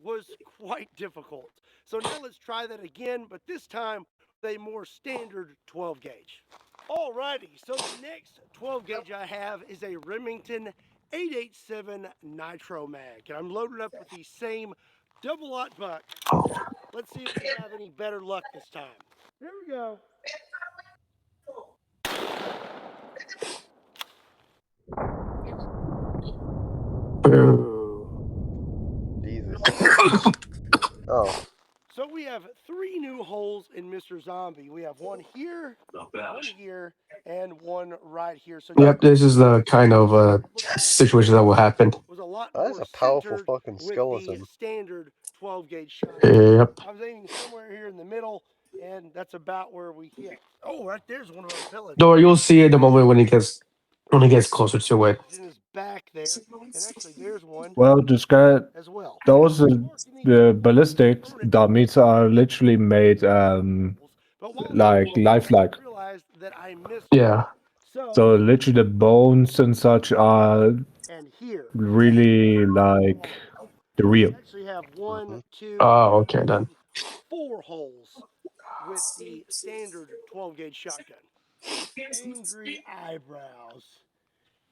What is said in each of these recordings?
was quite difficult. So now let's try that again, but this time with a more standard 12 gauge. Alrighty, so the next 12 gauge I have is a Remington 887 Nitro Mag, and I'm loaded up with the same double-aught buck. Let's see if we have any better luck this time. Here we go. Jesus. Oh. So we have 3 new holes in Mr. Zombie. We have one here, one here, and one right here. So Yep, this is the kind of situation that will happen. was a lot That is more a powerful centered fucking with skeleton. the standard 12 gauge shot. Yep. I was aiming somewhere here in the middle, and that's about where we hit. Oh, right there's one of our pellets. Or you'll see it the moment when it gets closer to it. In his back there, and actually there's one Well, this guy, as well. those the ballistic dummies are literally made like lifelike. Realized that I missed. Yeah. So literally the bones and such are and here really like the real. we actually have 1, 2, Oh, okay then. 4 holes with the standard 12 gauge shotgun. Angry eyebrows.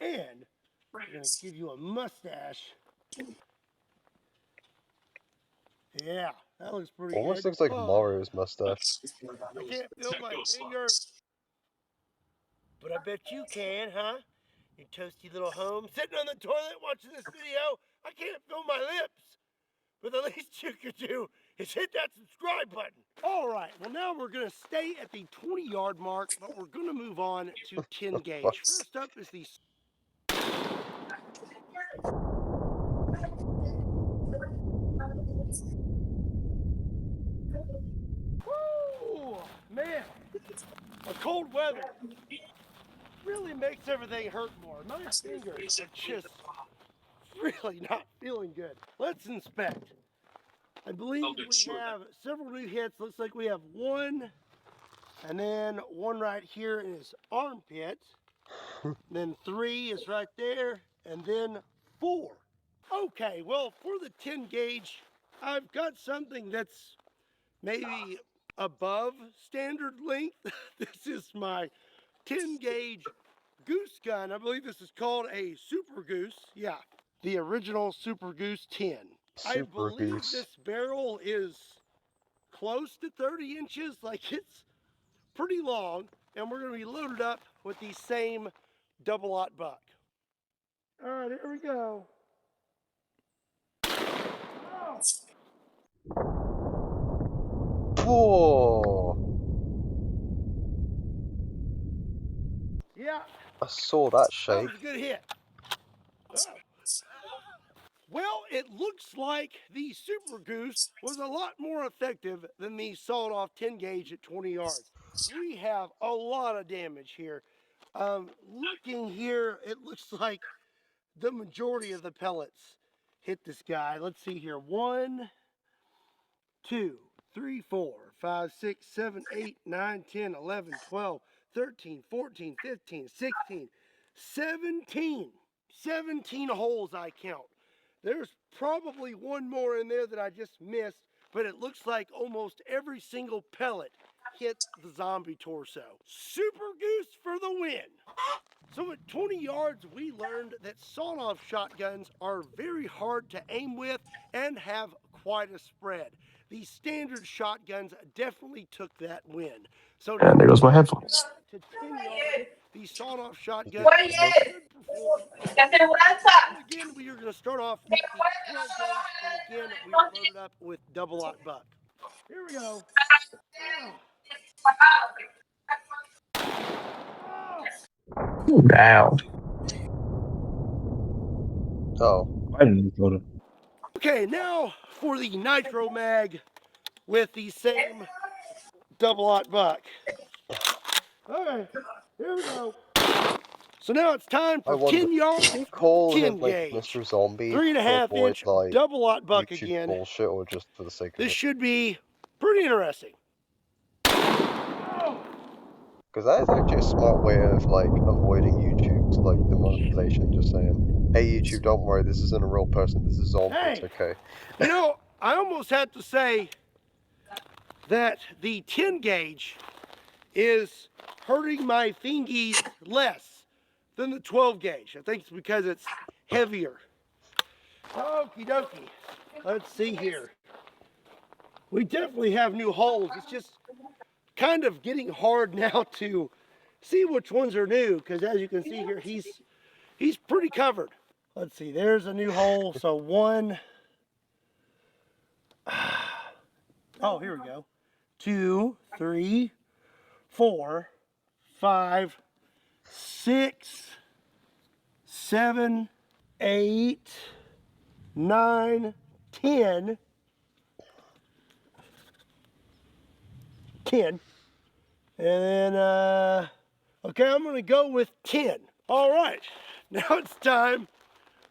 And we're going to give you a mustache. Yeah, that looks pretty Almost good. looks like Mario's mustache. I can't feel my finger. But I bet you can, huh? You toasty little home sitting on the toilet watching this video. I can't feel my lips. But the least you could do is hit that subscribe button. All right, well now we're going to stay at the 20-yard mark, but we're going to move on to 10 gauge. First up is the... Woo! Man, a cold weather really makes everything hurt more. My fingers are just really not feeling good. Let's inspect. I believe we have several new hits. Looks like we have one, and then one right here in his armpit. Then 3 is right there, and then 4. Okay, well, for the 10 gauge, I've got something that's maybe above standard length. This is my 10 gauge goose gun. I believe this is called a Super Goose. Yeah, the original Super Goose 10. I believe this barrel is close to 30 inches, like it's pretty long, and we're going to be loaded up with the same double-aught buck. All right, here we go. Whoa! Yeah. I saw that shake. That was a good hit. Oh. Well, it looks like the Super Goose was a lot more effective than the sawed-off 10 gauge at 20 yards. We have a lot of damage here. Looking here, it looks like the majority of the pellets hit this guy. Let's see here. 1, 2, 3, 4, 5, 6, 7, 8, 9, 10, 11, 12, 13, 14, 15, 16, 17. 17 holes I count. There's probably one more in there that I just missed, but it looks like almost every single pellet hit the zombie torso. Super Goose for the win. So at 20 yards, we learned that sawed-off shotguns are very hard to aim with and have quite a spread. The standard shotguns definitely took that win. So and there goes my headphones. To 10 yards, the sawed-off shotgun should perform. Again, we are going to start off with the 12 gauge, and again, we are loaded up with double-aught buck. Here we go. Down. Oh. I didn't load it. Okay, now for the Nitro Mag with the same double-aught buck. Okay, here we go. So now it's time for 10 yards, call 10 him, like, gauge. Mr. Zombie 3.5 inch like, double-aught buck YouTube again. bullshit, or just for the sake of This it? should be pretty interesting. Because that is actually a smart way of, like, avoiding YouTube's, like, demonetization. Just saying, hey YouTube, don't worry, this isn't a real person, this is Zombie, it's okay. You know, I almost have to say that the 10 gauge is hurting my fingies less than the 12 gauge. I think it's because it's heavier. Okie dokie. Let's see here. We definitely have new holes. It's just kind of getting hard now to see which ones are new, because as you can see here, he's pretty covered. Let's see, there's a new hole. So one, oh, here we go. 2, 3, 4, 5, 6, 7, 8, 9, 10. 10. And then, okay, I'm going to go with 10. All right, now it's time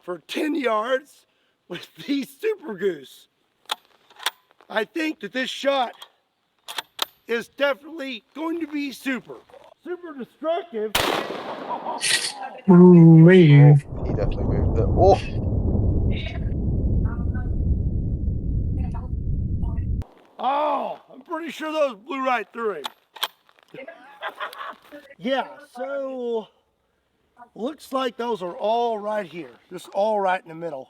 for 10 yards with the Super Goose. I think that this shot is definitely going to be super destructive. Ooh-wee. He definitely moved it. Oh! Oh, I'm pretty sure those blew right through him. Yeah, so looks like those are all right here. Just all right in the middle.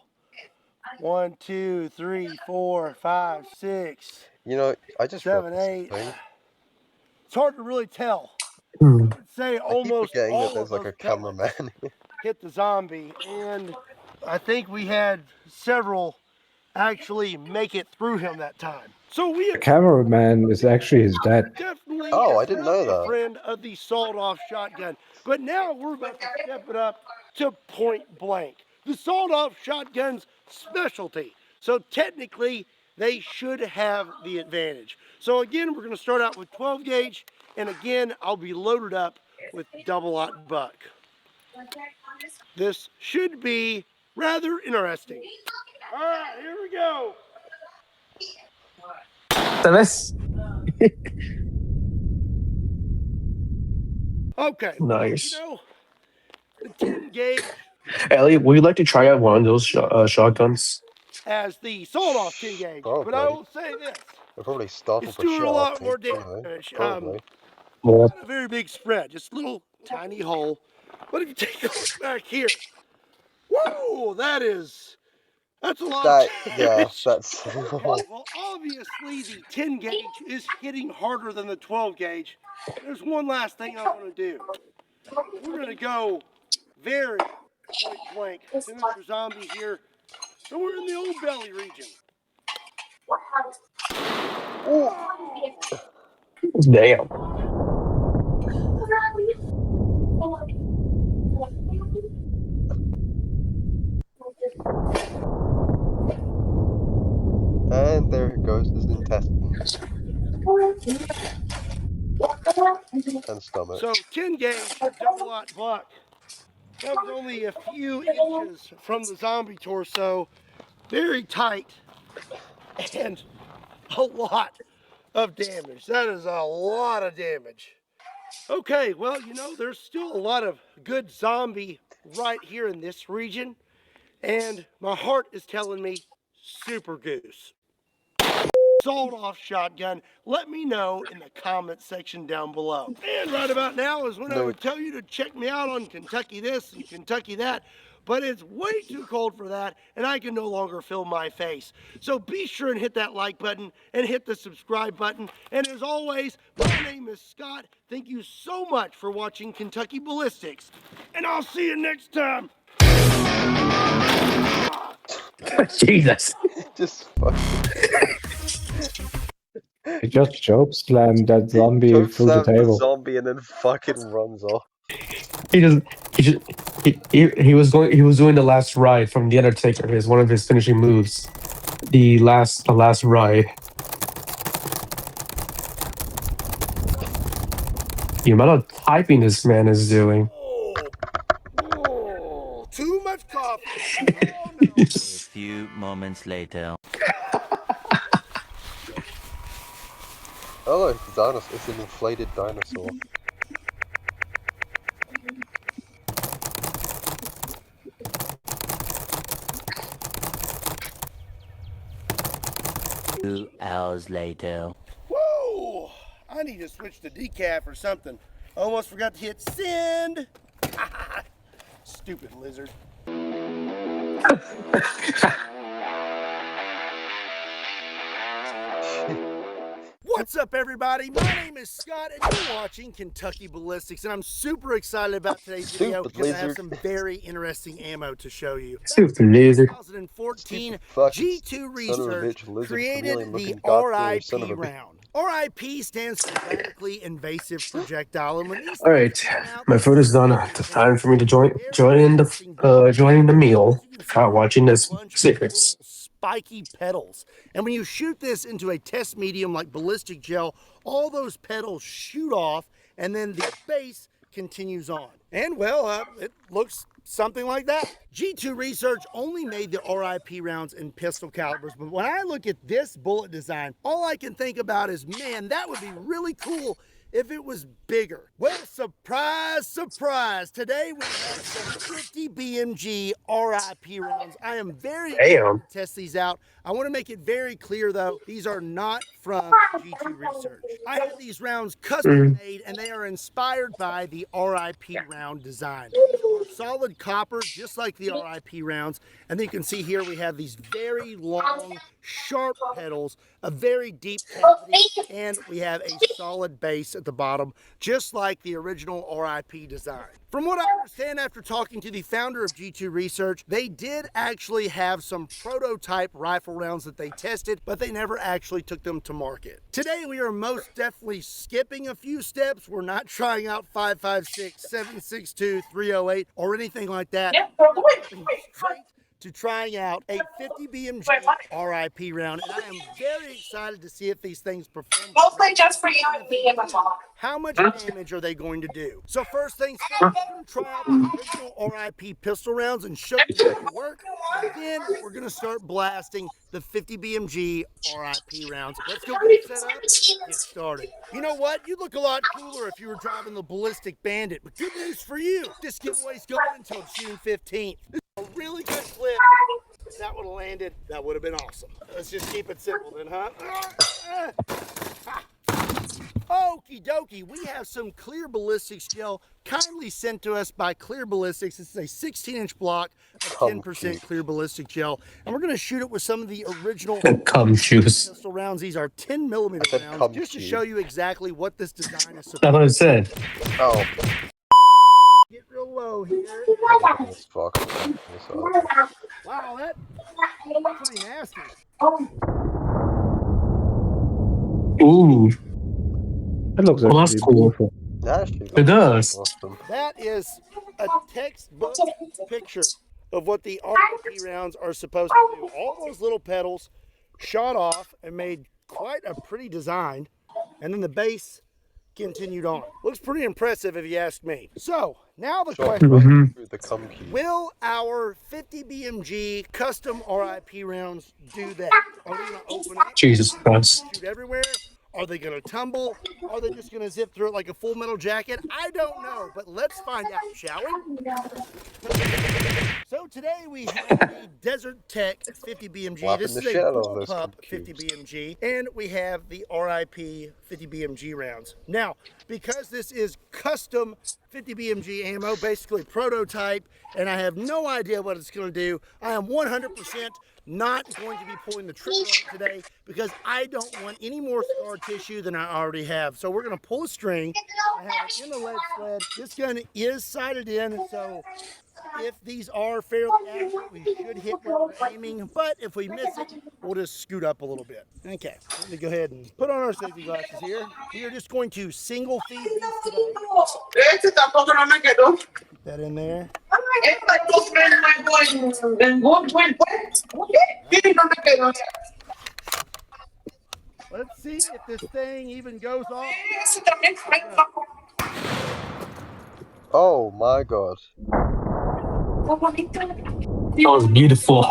1, 2, 3, 4, 5, 6, You know, I just 7, realized 8. something. It's hard to really tell. Hmm. I would say I keep almost forgetting that all there's of like a those pellets cameraman. hit the zombie, and I think we had several actually make it through him that time. So we The have cameraman is actually his dad. definitely Oh, I is didn't not know a that. friend of the sawed-off shotgun. But now we're about to step it up to point blank. The sawed-off shotgun's specialty. So technically, they should have the advantage. So again, we're going to start out with 12 gauge, and again, I'll be loaded up with double-aught buck. This should be rather interesting. All right, here we go. ¿Sabes? Okay. Nice. You know, the 10 gauge Ellie, would you like to try out one of those shotguns? as the sawed-off 10 gauge. But I Probably. will say this. We're probably starting It's for doing a shit, I lot think. more Anyway, damage. probably. Yeah. Not a very big spread, just a little tiny hole. But if you take a look back here, whoa, that's a lot That, of yeah, damage. that's... Well, obviously the 10 gauge is hitting harder than the 12 gauge. There's one last thing I want to do. We're going to go very point blank to Mr. Zombie here. So we're in the old belly region. Ooh. Damn. And there goes his intestines. And stomach. So 10 gauge double-aught buck. That was only a few inches from the zombie torso. Very tight and a lot of damage. That is a lot of damage. Okay, well, you know, there's still a lot of good zombie right here in this region. And my heart is telling me Super Goose. Sawed-off shotgun, let me know in the comment section down below. And right about now is when I would tell you to check me out on Kentucky this and Kentucky that, but it's way too cold for that, and I can no longer feel my face. So be sure and hit that like button and hit the subscribe button. And as always, my name is Scott. Thank you so much for watching Kentucky Ballistics, and I'll see you next time. Jesus. Just fucking... He just choke slammed that zombie Choke through the slams the table. zombie and then fucking runs off. He was doing the last ride from the Undertaker. Is one of his finishing moves. The last ride. The amount of typing this man is doing. Oh, too much coffee. Oh, no. A few moments later. Oh look, it's a dinosaur. It's an inflated dinosaur. 2 hours later. Whoa! I need to switch to decaf or something. Almost forgot to hit send. Stupid lizard. What's up, everybody? My name is Scott, and you're watching Kentucky Ballistics, and I'm super excited about today's video Stupid because I have lizard. some very interesting ammo to show you. Super lizard. 2014, Fucking G2 son of a Research bitch, lizard created chameleon the looking goddamn son of RIP a bitch. round. RIP stands for Radically Invasive Projectile, and when these All right, things come out, my food is done. It's time for me to join the meal. Watching this series. Spiky petals. And when you shoot this into a test medium like ballistic gel, all those petals shoot off and then the base continues on. And well, it looks something like that. G2 Research only made the RIP rounds in pistol calibers, but when I look at this bullet design, all I can think about is, man, that would be really cool if it was bigger. Well, surprise, surprise. Today we have some 50 BMG RIP rounds. I am very excited to test these out. I want to make it very clear, though, these are not from G2 Research. I have these rounds custom made, and they are inspired by the RIP round design. Solid copper, just like the RIP rounds. And then you can see here we have these very long, sharp petals, a very deep cavity, and we have a solid base at the bottom, just like the original RIP design. From what I understand after talking to the founder of G2 Research, they did actually have some prototype rifle rounds that they tested, but they never actually took them to market. Today we are most definitely skipping a few steps. We're not trying out 5.56, 7.62, 3.08, or anything like that. Straight to trying out a 50 BMG RIP round, and I am very excited to see if these things perform. Mostly just for you and me and my mom. How much damage are they going to do? So first things first, we're going to try out the original RIP pistol rounds and show you how they work. And then we're going to start blasting the 50 BMG RIP rounds. Let's go get set up and get started. You know what? You'd look a lot cooler if you were driving the Ballistic Bandit, but good news for you. This giveaway's going until June 15th. This is a really good clip. If that would have landed, that would have been awesome. Let's just keep it simple then, huh? Okie dokie, we have some clear ballistics gel kindly sent to us by Clear Ballistics. This is a 16-inch block of 10% clear ballistic gel, and we're going to shoot it with some of the original Cum shoes. pistol rounds. These are 10mm rounds, just to show you exactly what this design is supposed That's what I said. Oh, Get real low here. this fuck. Wow, that's pretty nasty. Ooh, That looks well, that's actually cool. beautiful. It does. Awesome. That is a textbook picture of what the RIP rounds are supposed to do. All those little petals shot off and made quite a pretty design, and then the base continued on. Looks pretty impressive if you ask me. So now the question, Mhm. Through the cum key. will our 50 BMG custom RIP rounds do that? Are we going to open up, Jesus Christ. shoot everywhere? Are they going to tumble? Are they just going to zip through it like a Full Metal Jacket? I don't know, but let's find out, shall we? So today we have the Desert Tech 50 BMG. Slapping This the is a shit out of Bullpup those 50 cubes. BMG, and we have the RIP 50 BMG rounds. Now, because this is custom 50 BMG ammo, basically prototype, and I have no idea what it's going to do, I am 100% not going to be pulling the trigger on today because I don't want any more scar tissue than I already have. So we're going to pull a string. I have it in the lead sled. This gun is sighted in, so if these are fairly accurate, we should hit where we're aiming, but if we miss it, we'll just scoot up a little bit. Okay, let me go ahead and put on our safety glasses here. We are just going to single feed these today. Ese tampoco no me quedó. Put that in there. Esta cosa es en good way, pues. Sí, no me quedó. Let's see if this thing even goes off. Ese también fue. Oh my god. That was beautiful.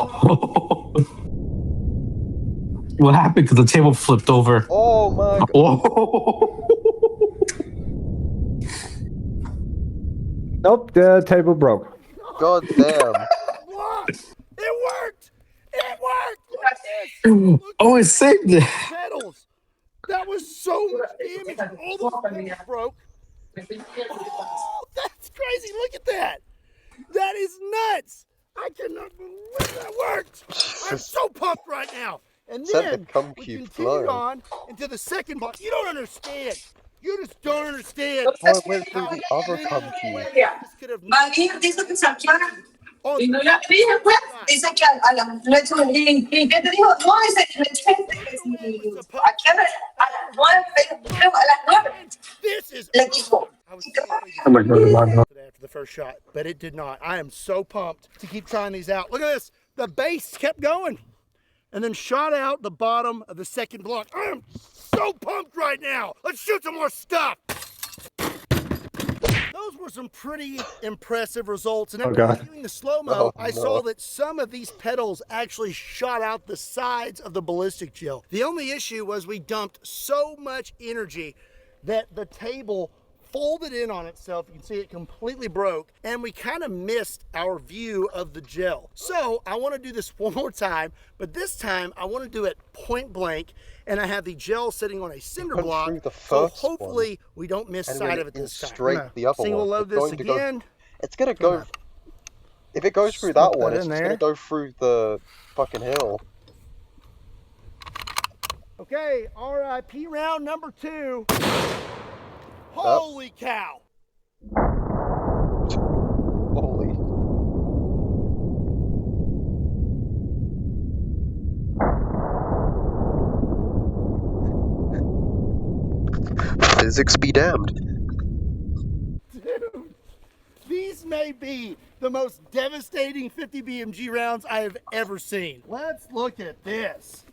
What happened? Because the table flipped over. Oh my god. Whoa. Nope, the table broke. God damn. It worked! It worked! Look Oh, at it saved it. pedals. That was so much damage. All those pedals broke. Oh, that's crazy. Look at that. That is nuts. I cannot believe that worked. I'm so pumped right now. And Sent the then cum we cube continued flying. on into the second block. You don't understand. You just don't understand. Oh, it went through the other cum cube. This could have María dice que se aclara. on Y no le dije, pues, dice que a las ¿y qué te dijo? No, dice que aquí a las 9, creo, a las 9, This is le dijo. I was I'm like, no, no, no. after the first shot, but it did not. I am so pumped to keep trying these out. Look at this. The base kept going and then shot out the bottom of the second block. I am so pumped right now. Let's shoot some more stuff. Those were some pretty impressive results. And after God. viewing the slow-mo, Oh, I saw that some of these pedals actually shot out the sides of the ballistic gel. The only issue was we dumped so much energy that the table folded in on itself. You can see it completely broke, and we kind of missed our view of the gel. So I want to do this one more time, but this time I want to do it point blank, and I have the gel sitting on a cinder Went block, through the so first one, hopefully we don't miss and sight went of it in this time. straight I'm gonna the other single one. load It's this going to go- again. It's gonna go. If it goes through Slip that one, that it's in just there. gonna go through the fucking hill. Okay, RIP round number 2. Holy cow! Holy. Physics be damned. Dude, these may be the most devastating 50 BMG rounds I have ever seen. Let's look at this.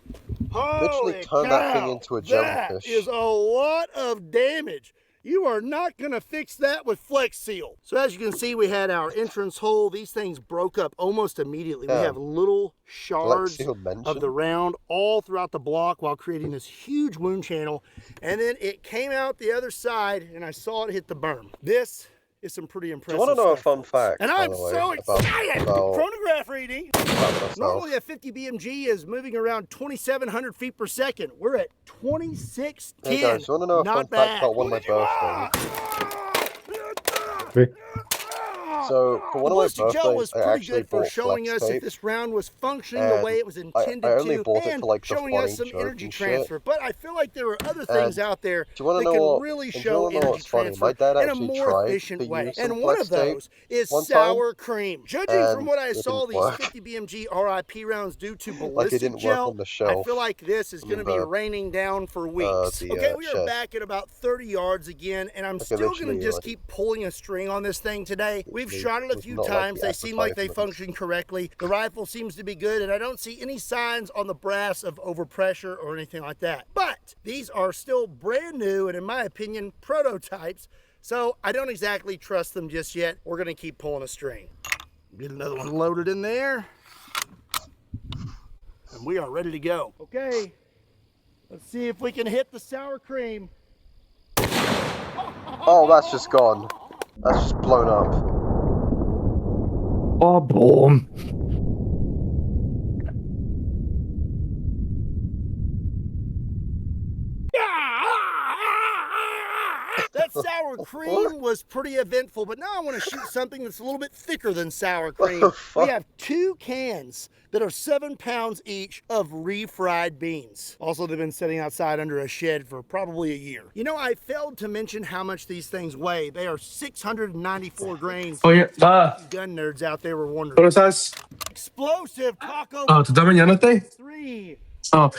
Holy turn that thing cow, into a that jellyfish. is a lot of damage. You are not gonna fix that with Flex Seal. So as you can see, we had our entrance hole. These things broke up almost immediately. We Yeah. have little shards Seal of mentioned. the round all throughout the block while creating this huge wound channel. And then it came out the other side and I saw it hit the berm. This is some pretty Do impressive you want to know a stuff, fun folks. fact? And by I'm the way, so excited! about Chronograph reading. myself? Normally a 50 BMG is moving around 2,700 feet per second. We're at 2610. Hey guys, you want to know a Not fun bad. fact about one of my birthdays? So, for one The of my ballistic gel was birthdays, I pretty actually good for bought showing flex us tape. if this round was functioning the And way it was intended I only to, bought it and for, like, the showing us funny some joke energy and shit. transfer. But I feel like there were other things out there Do you want that to know can what? really do you show wanna know energy what's funny? transfer My dad in a actually more tried efficient to way. use some And one flex of those is one time, sour cream. Judging from and what I it saw didn't these work. 50 BMG RIP rounds due to Like, ballistic it didn't work gel, on the I shelf. feel like this is going to be the- raining down for weeks. the, Okay, we are shed. back at about 30 yards again, and I'm Like, still going literally, to just like- keep pulling a string on this thing today. We've Literally, shot it a it's few not like times. the They seem like they advertisements. function correctly. The rifle seems to be good, and I don't see any signs on the brass of overpressure or anything like that. But these are still brand new, and in my opinion, prototypes. So I don't exactly trust them just yet. We're going to keep pulling a string. Get another one loaded in there. And we are ready to go. Okay, let's see if we can hit the sour cream. Oh, that's just gone. That's just blown up. Oh, boom. That sour cream was pretty eventful, but now I want to shoot something that's a little bit thicker than sour cream. the fuck? We have 2 cans that are 7 pounds each of refried beans. Also, they've been sitting outside under a shed for probably a year. You know, I failed to mention how much these things weigh. They are 694 grains. Oye, pa, Gun nerds out there were wondering. ¿cómo estás? Explosive taco Oh, ¿tú estás bañándote? 3. Oh,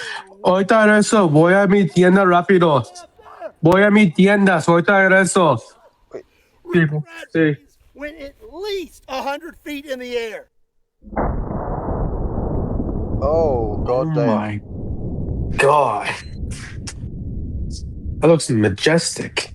ahorita regreso. Voy a mi tienda rápido. Voy a mi tienda. Ahorita regreso. Refried Sí. beans went at least 100 feet in the air. Oh, god Oh damn. my god. That looks majestic.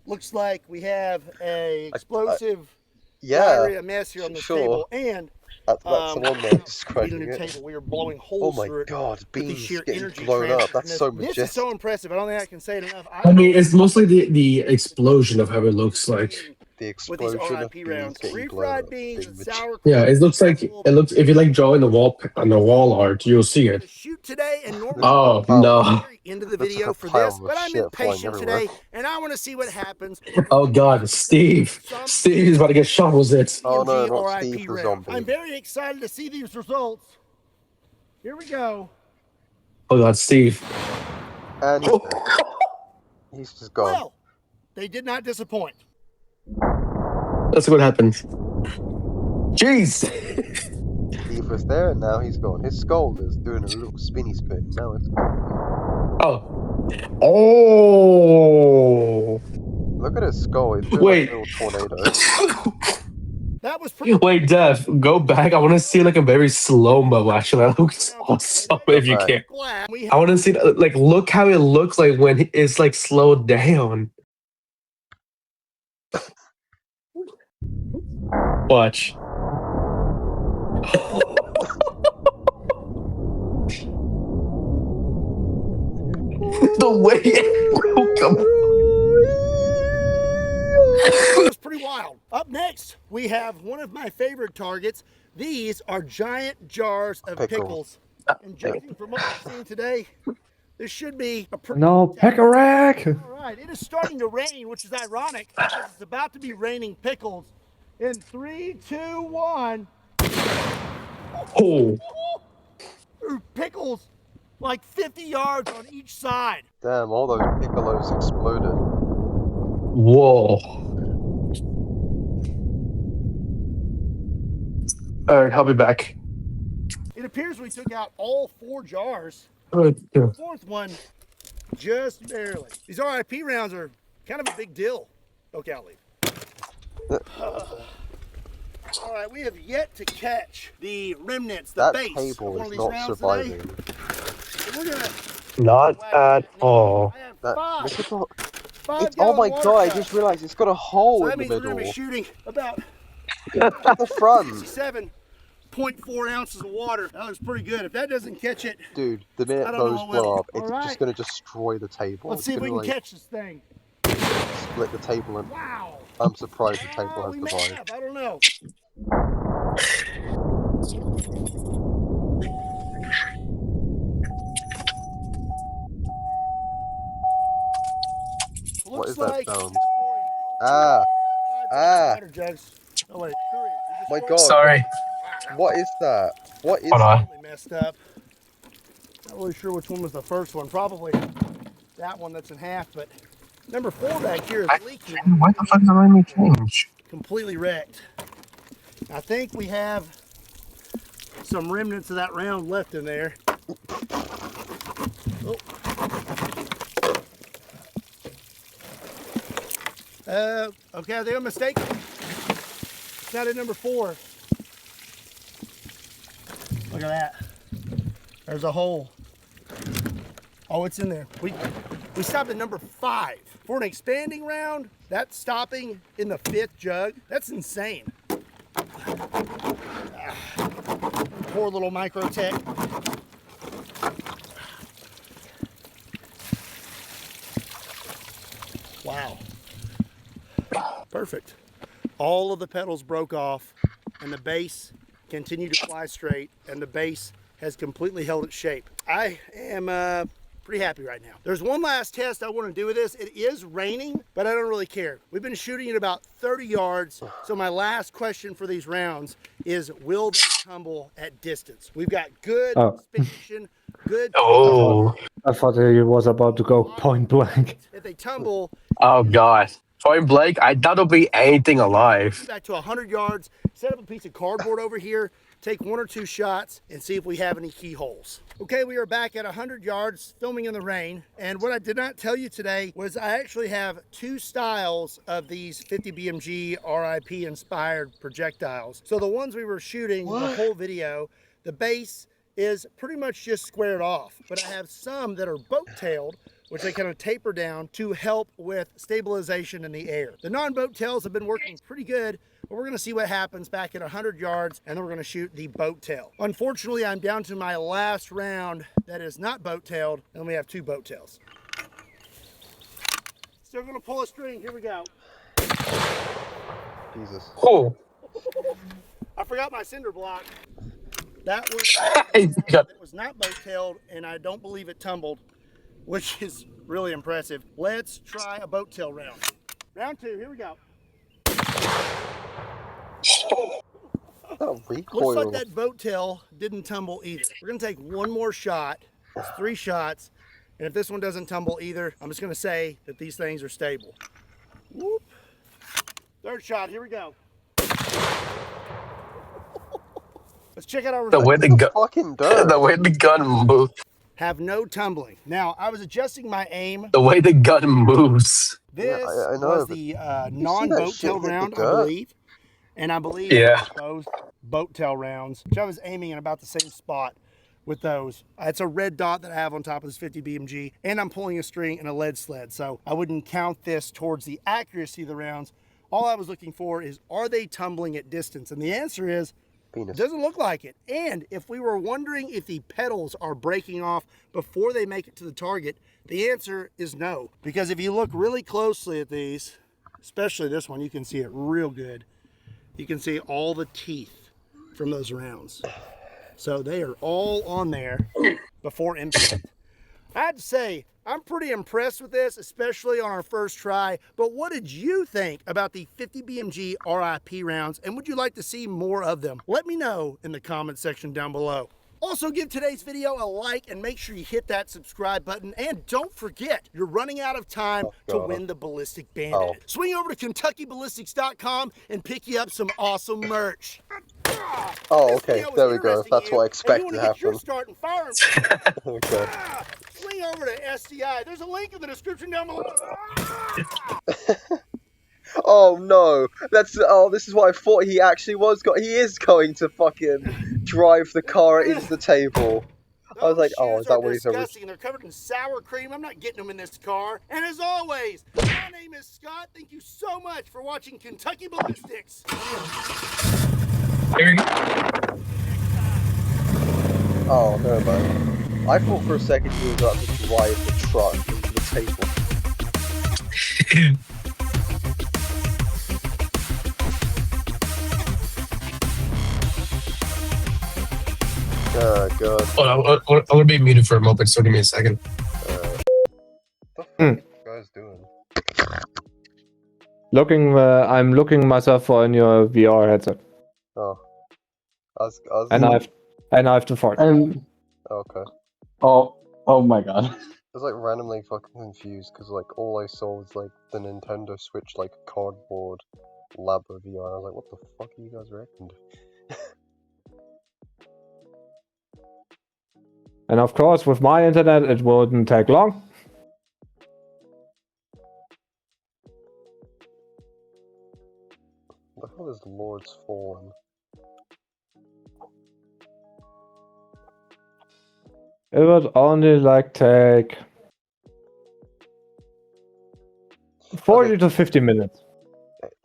Looks like we have a explosive Yeah, diarrhea mess here on the sure. table, and that's the one way of eating describing the it. table. We are blowing Oh holes my through it god, with the beans sheer getting energy blown up. transfer. That's so This is majestic. so impressive. I don't think I can say it enough. I mean, it's mostly the explosion of how it looks like. the with these explosion of RIP beans rounds. getting blown Refried up beans being and the sour Yeah, cream. it looks like if you like drawing the wall on the wall art, you'll see To it. shoot today, and normally Oh I'm no! at the very end of the Looks like video a for pile this, of but I'm shit flying impatient everywhere. today, and I want to see what happens. Oh god, Steve! Steve is about to get shovels. It. Oh no, BMG not RIP Steve the round. zombie. I'm very excited to see these results. Here we go. Oh god, Steve! And he's dead. He's just gone. Well, they did not disappoint. That's what happened. Jeez! Steve was there and now he's gone. His skull is doing a little spinny spin. Now it's gone. Oh! Oh! Look at his skull. It's doing Wait. like a little tornado. That was pretty. Wait, Dev, go back. I want to see like a very slow mo. Actually, that looks awesome. If you Right. can, Glad we I want to see like look how it looks like when it's like slowed down. Watch. The way it It was pretty wild. Up next, we have one of my favorite targets. These are giant jars of pickles. And judging from what we've seen today, this should be a pretty No, pack a rack! All right, it is starting to rain, which is ironic because it's about to be raining pickles. In 3, 2, 1. Oh, Pickles like 50 yards on each side. Damn, all those piccolos exploded. whoa! All right, I'll be back. It appears we took out all 4 jars. Yeah. The 4th one, just barely. These RIP rounds are kind of a big deal. Okay, I'll leave. All right, we have yet to catch the remnants, the That base of table one of is these not rounds surviving. today. So we're gonna Not at all. I have That, 5. look at the, 5 oh my gallon god, I water just cups. realized it's got a hole So in that the means we're middle. gonna be shooting about At the front. 67.4 ounces of water. That looks pretty good. If that doesn't catch it, Dude, the minute I don't know those what will. blow up, it's Alright. just gonna destroy the table. let's It's see if we gonna, can like, catch this thing. split the table, and Wow. I'm surprised the table has We may survived. have, I don't know. What Looks is that like sound? we destroyed Ah! 5 Ah! water jugs. Oh wait, 3. We My destroyed- god! Sorry. What is that? What is Hold on. Totally messed up. Not really sure which one was the first one. Probably that one that's in half, but number 4 back here is leaking. Why the fuck did I make change? Completely wrecked. I think we have some remnants of that round left in there. Oh. Okay, I think I'm mistaken. It's not in number 4. Look at that. There's a hole. Oh, it's in there. We stopped at number 5. For an expanding round, that's stopping in the 5th jug. That's insane. Poor little Microtech. Wow. Perfect. All of the petals broke off and the base continued to fly straight, and the base has completely held its shape. I am pretty happy right now. There's one last test I want to do with this. It is raining, but I don't really care. We've been shooting at about 30 yards. So my last question for these rounds is, will they tumble at distance? We've got good expansion, good. Oh. I thought he was about to go point blank. If they tumble, Oh god. Point blank, I doubt it'll be anything alive. back to 100 yards, set up a piece of cardboard over here, take 1 or 2 shots, and see if we have any keyholes. Okay, we are back at 100 yards, filming in the rain. And what I did not tell you today was I actually have 2 styles of these 50 BMG RIP inspired projectiles. So the ones we were shooting the whole video, the base is pretty much just squared off, but I have some that are boat-tailed, which they kind of taper down to help with stabilization in the air. The non-boat tails have been working pretty good, but we're gonna see what happens back at 100 yards, and then we're gonna shoot the boat tail. Unfortunately, I'm down to my last round that is not boat-tailed, and we have 2 boat tails. Still gonna pull a string, here we go. Jesus. Oh, I forgot my cinder block. That was got it was not boat-tailed, and I don't believe it tumbled, which is really impressive. Let's try a boat-tail round. Round 2, here we go. That Looks recoil. like that boat-tail didn't tumble either. We're gonna take one more shot. It's 3 shots, and if this one doesn't tumble either, I'm just gonna say that these things are stable. Whoop. 3rd shot, here we go. Let's check out our the results. way the gun, Fucking dirt. the way the gun moved, Have no tumbling. Now, I was adjusting my aim. the way the gun moves. This Yeah, I know, was but the that non-boat shit tail hit the round, I dirt? believe. And I believe Yeah. both boat tail rounds, which I was aiming in about the same spot with those. It's a red dot that I have on top of this 50 BMG, and I'm pulling a string and a lead sled, so I wouldn't count this towards the accuracy of the rounds. All I was looking for is, are they tumbling at distance? And the answer is, it Penis. doesn't look like it. And if we were wondering if the petals are breaking off before they make it to the target, the answer is no. Because if you look really closely at these, especially this one, you can see it real good. You can see all the teeth from those rounds. So they are all on there before impact. I have to say, I'm pretty impressed with this, especially on our first try. But what did you think about the 50 BMG RIP rounds, and would you like to see more of them? Let me know in the comment section down below. Also, give today's video a like and make sure you hit that subscribe button. And don't forget, you're running out of time to win the Ballistic Bandit. Swing over to KentuckyBallistics.com and pick you up some awesome merch. Oh, This okay. video was There we go. interesting That's to what I you, and you expected wanna to get your happen. start in firearms. Okay. Swing over to SDI. There's a link in the description down below. Oh no. This is what I thought he actually was. He is going to fucking drive the car into the table. I was Those like, oh, shoes is that are what he's disgusting, and they're covered in sour cream. I'm not getting them in this car. And as always, my name is Scott. Thank you so much for watching Kentucky Ballistics. Oh, never mind. I thought for a second he was about to drive the truck into the table. Oh god. Hold on, I'm gonna be muted for a moment, so give me a second. What the fuck are you guys doing? I'm looking myself for in your VR headset, Oh. I was and I have to fart. okay. Oh my god. I was like randomly fucking confused because like all I saw was like the Nintendo Switch like cardboard Labo VR. I was like, what the fuck are you guys reckoned? And of course, with my internet, it wouldn't take long. The hell is Lord's Fallen? It would only like take 40 to 50 minutes.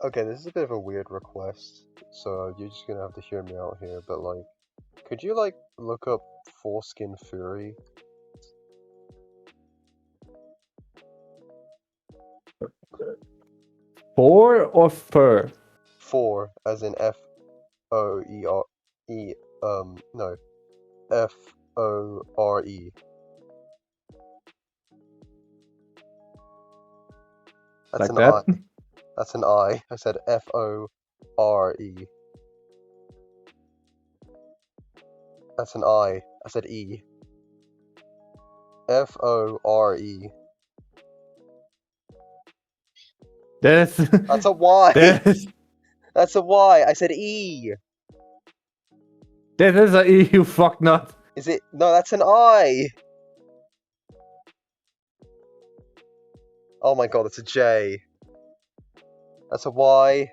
Okay, this is a bit of a weird request, so you're just gonna have to hear me out here, but like, could you like look up Foreskin Fury? Four or fur? For as in F-O-E-R-E, no, F-O-R-E. That's Like an that? I. That's an I. I said F-O-R-E. That's an I. I said E. F-O-R-E. That's That's a Y. that's That's a Y. I said E. that is a E, you fuck nut. Is it? No, that's an I. Oh my god, it's a J. That's a Y.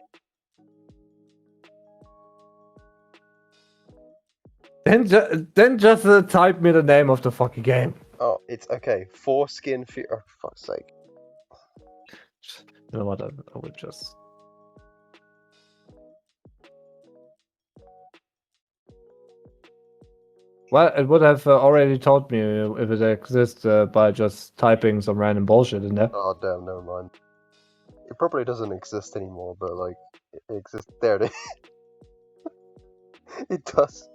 Then just type me the name of the fucking game. Oh, it's okay. Foreskin Fury. Oh, for fuck's sake. You know what? I would just. Well, it would have already told me if it exists by just typing some random bullshit in there. Oh damn, never mind. It probably doesn't exist anymore, but like it exists. There it is. It does.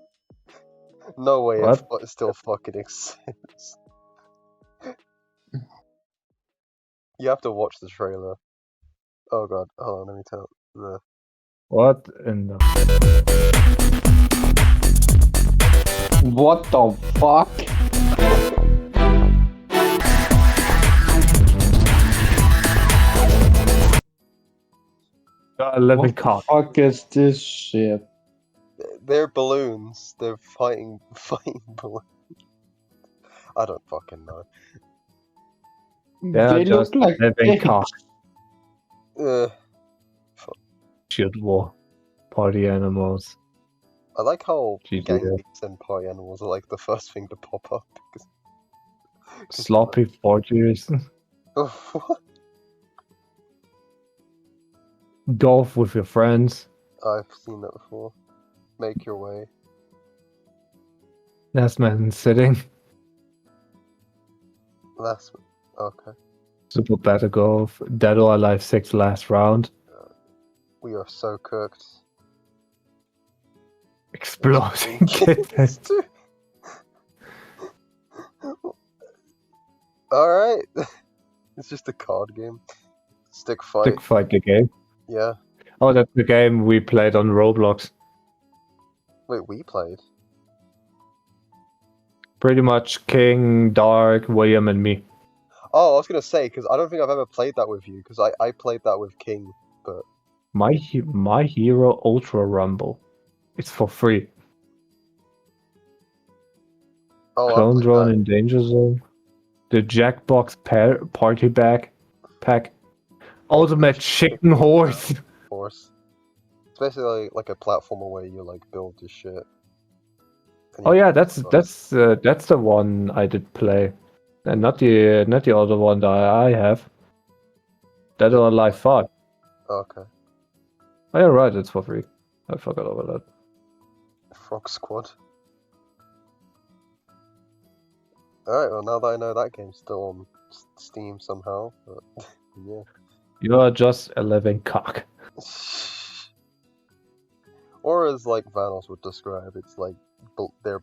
No way What? it still fucking exists. You have to watch the trailer. Oh god, hold on, let me tell the. What in the... What the fuck? Living What the cock. fuck is this shit? They're balloons. They're fighting balloons. I don't fucking know. They're They just look like living dicks. cock. Ugh. Shit war. Party animals. I like how GG. gang beasts and party animals are like the first thing to pop up. Sloppy forgeries. What? Golf with your friends. I've seen that before. Make your way. Last man sitting. Last. Okay. Super Battle Golf. Dead or Alive 6 last round. We are so cooked. Exploding kittens. Alright. It's just a card game. Stick fight. Stick fight the game. Yeah. Oh, that's the game we played on Roblox. Wait, we played? Pretty much King, Dark, William, and me. Oh, I was gonna say, because I don't think I've ever played that with you, because I played that with King, but... My Hero Ultra Rumble. It's for free. Oh, I Clone played Drone that. in Danger Zone. The Jackbox Party Pack. Ultimate Chicken Horse. Horse. It's basically like a platformer where you like build your shit. And Oh you- yeah, that's the one I did play, and not the other one that I have. Dead or Alive 5. Okay. Oh yeah, right, it's for free. I forgot about that. Frog Squad. Alright, well now that I know that game's still on Steam somehow, but yeah. You are just a living cock. Or as like Vanos would describe, it's like they're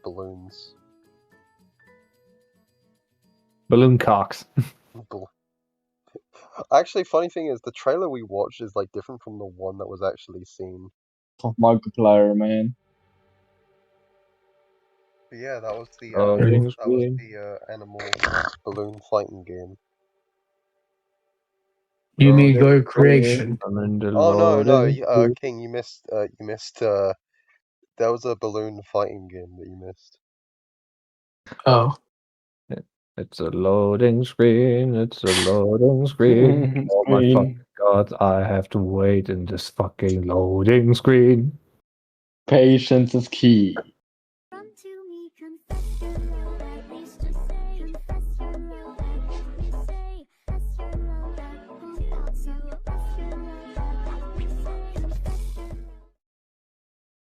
balloons. Balloon cocks. Actually, funny thing is, the trailer we watched is like different from the one that was actually seen. Markiplier, man. But yeah, that was the Oh, animal balloon fighting game. Unigo creation. I'm in the Oh no, loading. King, you missed. There was a balloon fighting game that you missed. Oh. It's a loading screen. It's a loading screen. Oh my fucking god! I have to wait in this fucking loading screen. Patience is key. Come to me, confess your love.